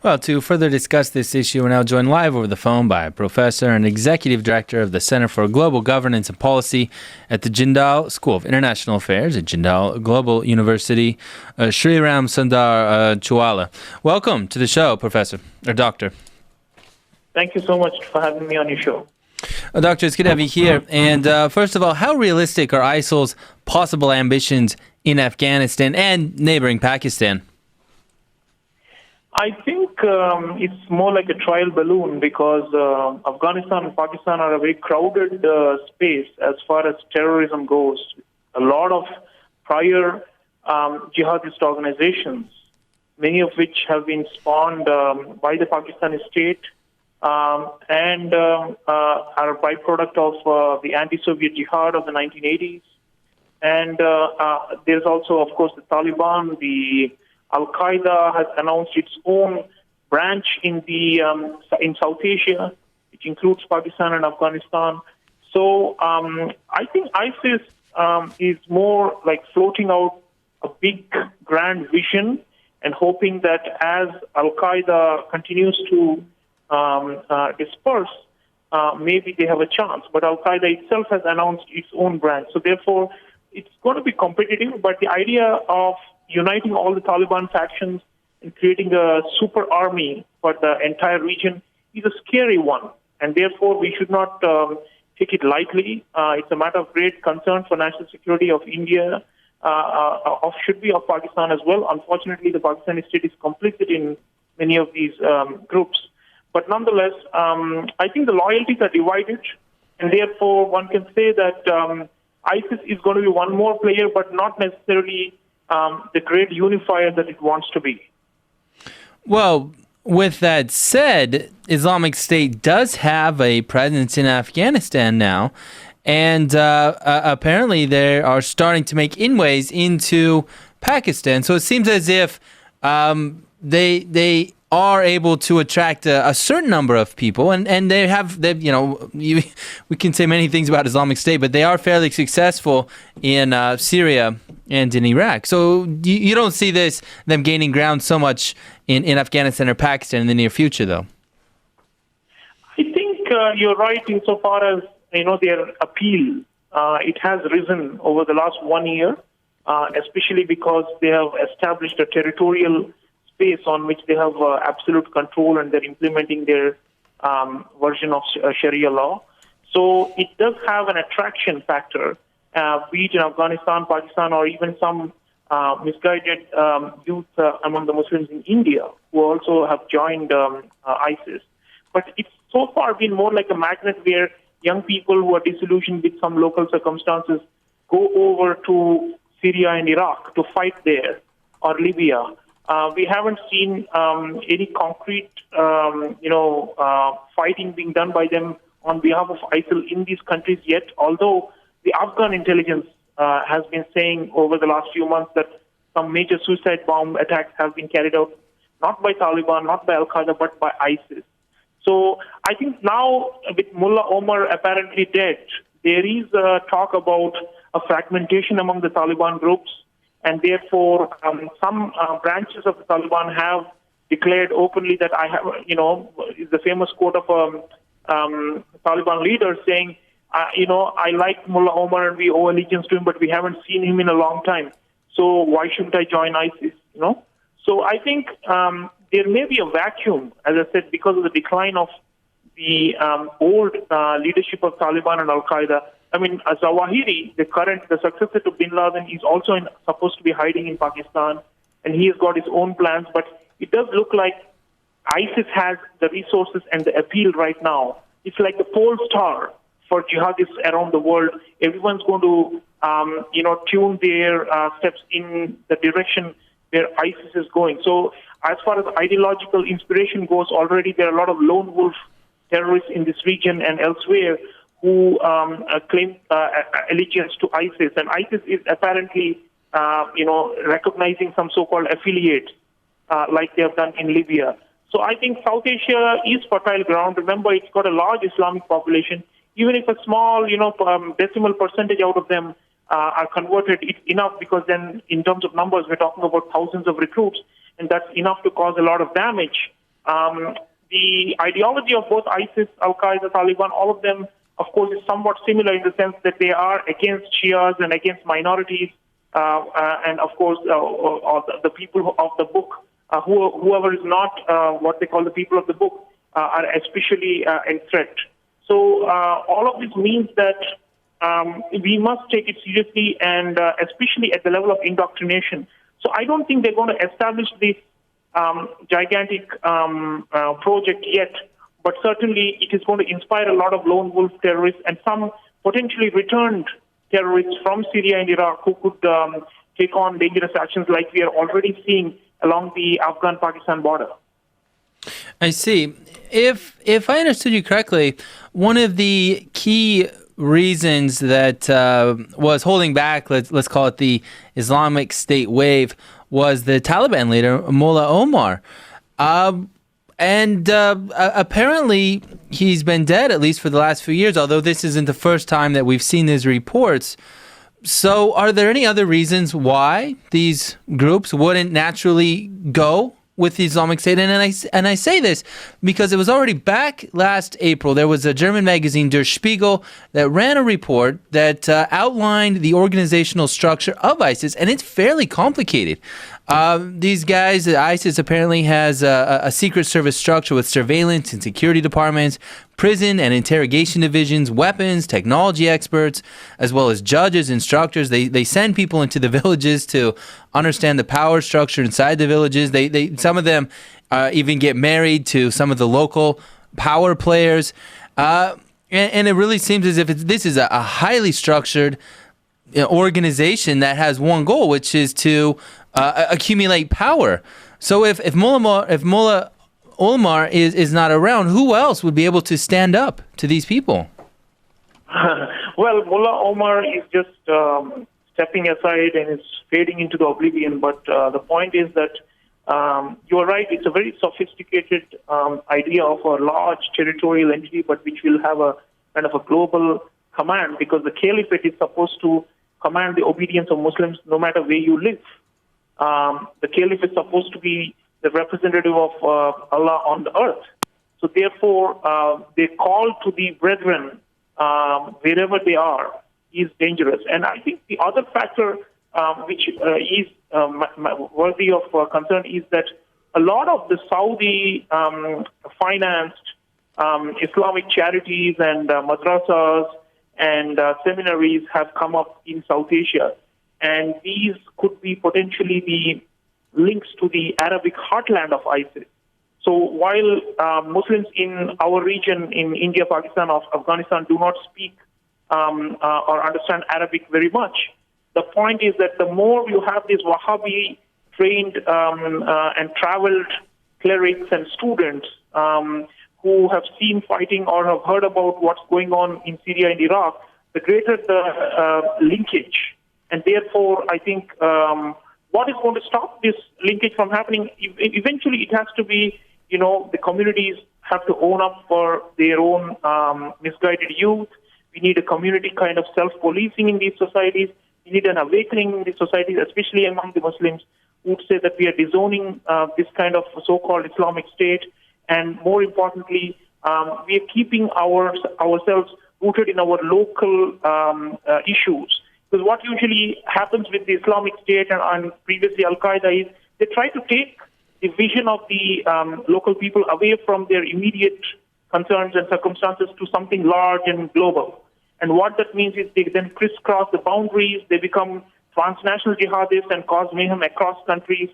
Well, to further discuss this issue, we're now joined live over the phone by a professor and executive director of the Center for Global Governance and Policy at the Jindal School of International Affairs at Jindal Global University, Sreeram Chaulia. Welcome to the show, Professor, or Doctor. Thank you so much for having me on your show. Doctor, it's good to have you here. And first of all, how realistic are ISIL's possible ambitions in Afghanistan and neighboring Pakistan? I think it's more like a trial balloon because Afghanistan and Pakistan are a very crowded space as far as terrorism goes. A lot of prior jihadist organizations, many of which have been spawned by the Pakistani state and are a byproduct of the anti-Soviet jihad of the 1980s. And there's also, of course, the Taliban. The Al-Qaeda has announced its own branch in South Asia, which includes Pakistan and Afghanistan. So I think ISIS is more like floating out a big, grand vision and hoping that as Al-Qaeda continues to disperse, maybe they have a chance. But Al-Qaeda itself has announced its own branch. So therefore, it's going to be competitive, but the idea of uniting all the Taliban factions and creating a super army for the entire region is a scary one. And therefore, we should not take it lightly. It's a matter of great concern for national security of India, should be of Pakistan as well. Unfortunately, the Pakistani state is complicit in many of these groups. But nonetheless, I think the loyalties are divided, and therefore one can say that ISIS is going to be one more player, but not necessarily the great unifier that it wants to be. Well, with that said, Islamic State does have a presence in Afghanistan now, and apparently they are starting to make inways into Pakistan. So it seems as if they are able to attract a certain number of people, and we can say many things about Islamic State, but they are fairly successful in Syria and in Iraq. So you don't see them gaining ground so much in Afghanistan or Pakistan in the near future, though. I think you're right insofar as their appeal. It has risen over the last 1 year, especially because they have established a territorial space on which they have absolute control, and they're implementing their version of Sharia law. So it does have an attraction factor, be it in Afghanistan, Pakistan, or even some misguided youth among the Muslims in India who also have joined ISIS. But it's so far been more like a magnet where young people who are disillusioned with some local circumstances go over to Syria and Iraq to fight there, or Libya. We haven't seen any concrete, fighting being done by them on behalf of ISIL in these countries yet, although the Afghan intelligence has been saying over the last few months that some major suicide bomb attacks have been carried out, not by Taliban, not by Al-Qaeda, but by ISIS. So I think now, with Mullah Omar apparently dead, there is talk about a fragmentation among the Taliban groups, and therefore some branches of the Taliban have declared openly that I have, is the famous quote of a Taliban leader saying, I like Mullah Omar and we owe allegiance to him, but we haven't seen him in a long time. So why shouldn't I join ISIS? So I think there may be a vacuum, as I said, because of the decline of the old leadership of Taliban and Al-Qaeda. I mean, Zawahiri, the successor to Bin Laden, is also supposed to be hiding in Pakistan, and he has got his own plans. But it does look like ISIS has the resources and the appeal right now. It's like the pole star for jihadists around the world. Everyone's going to, tune their steps in the direction where ISIS is going. So as far as ideological inspiration goes, already there are a lot of lone wolf terrorists in this region and elsewhere who claim allegiance to ISIS. And ISIS is apparently, recognizing some so-called affiliates like they have done in Libya. So I think South Asia is fertile ground. Remember, it's got a large Islamic population. Even if a small, decimal percentage out of them are converted, it's enough, because then in terms of numbers, we're talking about thousands of recruits, and that's enough to cause a lot of damage The ideology of both ISIS, Al-Qaeda, Taliban, all of them, of course, is somewhat similar in the sense that they are against Shias and against minorities, and of course, the people of the book, whoever is not what they call the people of the book, are especially a threat. So all of this means that we must take it seriously, and especially at the level of indoctrination. So I don't think they're going to establish this gigantic project yet, but certainly it is going to inspire a lot of lone wolf terrorists and some potentially returned terrorists from Syria and Iraq who could take on dangerous actions like we are already seeing along the Afghan-Pakistan border. I see. If I understood you correctly, one of the key reasons that was holding back, let's call it the Islamic State wave, was the Taliban leader, Mullah Omar. And apparently he's been dead, at least for the last few years, although this isn't the first time that we've seen these reports. So are there any other reasons why these groups wouldn't naturally go with the Islamic State? And I say this because it was already back last April. There was a German magazine, Der Spiegel, that ran a report that outlined the organizational structure of ISIS, and it's fairly complicated. These guys, ISIS apparently has a secret service structure with surveillance and security departments, prison and interrogation divisions, weapons, technology experts, as well as judges, instructors. They send people into the villages to understand the power structure inside the villages. Some of them even get married to some of the local power players. And it really seems as if this is a highly structured organization that has one goal, which is to accumulate power. So if Mullah Omar is not around, who else would be able to stand up to these people? Well, Mullah Omar is just stepping aside and is fading into the oblivion. But the point is that you're right, it's a very sophisticated idea of a large territorial entity, but which will have a kind of a global command, because the caliphate is supposed to command the obedience of Muslims no matter where you live. The caliph is supposed to be the representative of Allah on the earth. So therefore, the call to the brethren, wherever they are, is dangerous. And I think the other factor which is worthy of concern is that a lot of the Saudi-financed Islamic charities and madrasas and seminaries have come up in South Asia. And these could be potentially the links to the Arabic heartland of ISIS. So while Muslims in our region, in India, Pakistan, or Afghanistan, do not speak or understand Arabic very much, the point is that the more you have these Wahhabi trained and traveled clerics and students who have seen fighting or have heard about what's going on in Syria and Iraq, the greater the linkage. And therefore, I think what is going to stop this linkage from happening, eventually it has to be, the communities have to own up for their own misguided youth. We need a community kind of self-policing in these societies. We need an awakening in these societies, especially among the Muslims, who would say that we are disowning this kind of so-called Islamic State. And more importantly, we are keeping ourselves rooted in our local issues. Because what usually happens with the Islamic State and previously Al-Qaeda is they try to take the vision of the local people away from their immediate concerns and circumstances to something large and global. And what that means is they then crisscross the boundaries, they become transnational jihadists and cause mayhem across countries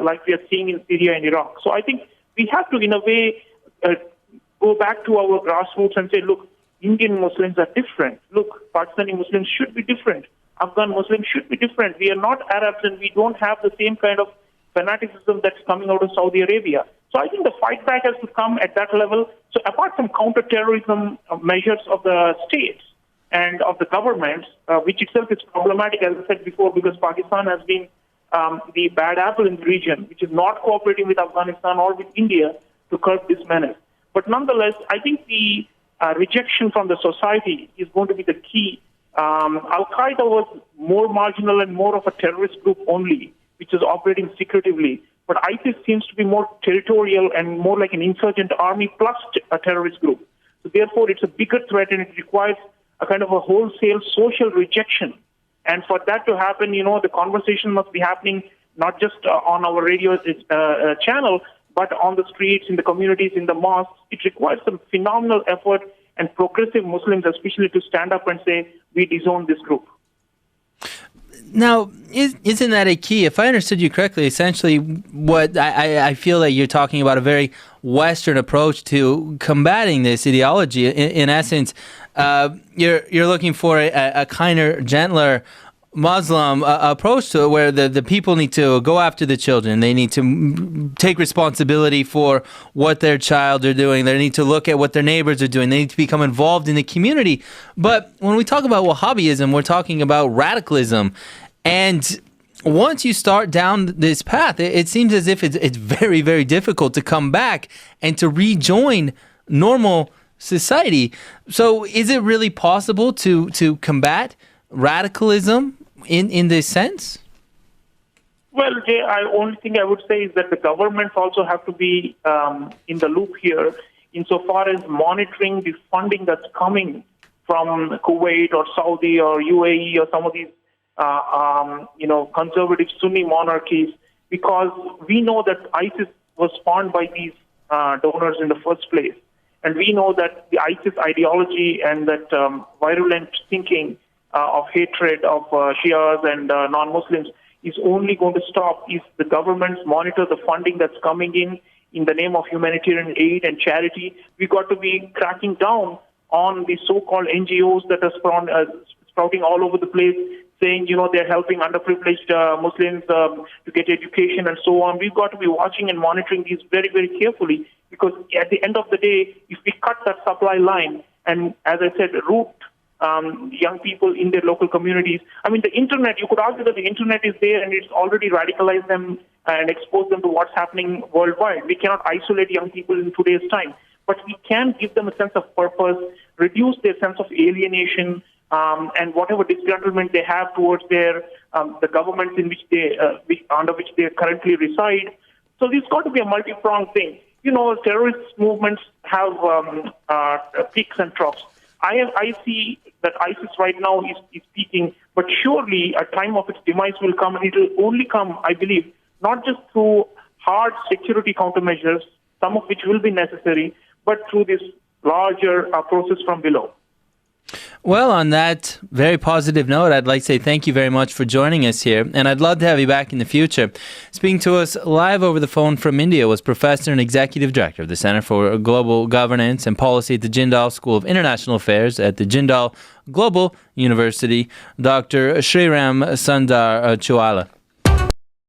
like we are seeing in Syria and Iraq. So I think we have to, in a way, go back to our grassroots and say, look, Indian Muslims are different. Look, Pakistani Muslims should be different. Afghan Muslims should be different. We are not Arabs and we don't have the same kind of fanaticism that's coming out of Saudi Arabia. So I think the fight back has to come at that level. So apart from counter-terrorism measures of the states and of the governments, which itself is problematic, as I said before, because Pakistan has been the bad apple in the region, which is not cooperating with Afghanistan or with India to curb this menace. But nonetheless, I think the rejection from the society is going to be the key. Al-Qaeda was more marginal and more of a terrorist group only, which is operating secretively. But ISIS seems to be more territorial and more like an insurgent army plus a terrorist group. So therefore, it's a bigger threat, and it requires a kind of a wholesale social rejection. And for that to happen, the conversation must be happening not just on our radio channel, but on the streets, in the communities, in the mosques. It requires some phenomenal effort and progressive Muslims especially to stand up and say, we disown this group. Now, isn't that a key? If I understood you correctly, essentially what I feel that you're talking about a very Western approach to combating this ideology. In essence, you're looking for a kinder, gentler Muslim approach to it, where the people need to go after the children. They need to take responsibility for what their child are doing. They need to look at what their neighbors are doing. They need to become involved in the community. But when we talk about Wahhabism, we're talking about radicalism. And once you start down this path, it seems as if it's very, very difficult to come back and to rejoin normal society. So is it really possible to combat radicalism in this sense? Well, Jay, only thing I would say is that the governments also have to be in the loop here insofar as monitoring the funding that's coming from Kuwait or Saudi or UAE or some of these conservative Sunni monarchies, because we know that ISIS was spawned by these donors in the first place. And we know that the ISIS ideology and that virulent thinking of hatred of Shias and non-Muslims is only going to stop if the governments monitor the funding that's coming in the name of humanitarian aid and charity. We've got to be cracking down on the so-called NGOs that are sprouting all over the place, saying, they're helping underprivileged Muslims to get education and so on. We've got to be watching and monitoring these very, very carefully, because at the end of the day, if we cut that supply line and, as I said, root young people in their local communities. I mean, the internet, you could argue that the internet is there and it's already radicalized them and exposed them to what's happening worldwide. We cannot isolate young people in today's time, but we can give them a sense of purpose, reduce their sense of alienation, and whatever disgruntlement they have towards the governments in which under which they currently reside. So there's got to be a multi-pronged thing. Terrorist movements have peaks and troughs. I see that ISIS right now is peaking, but surely a time of its demise will come, and it will only come, I believe, not just through hard security countermeasures, some of which will be necessary, but through this larger process from below. Well, on that very positive note, I'd like to say thank you very much for joining us here, and I'd love to have you back in the future. Speaking to us live over the phone from India was Professor and Executive Director of the Center for Global Governance and Policy at the Jindal School of International Affairs at the Jindal Global University, Dr. Sreeram Chaulia.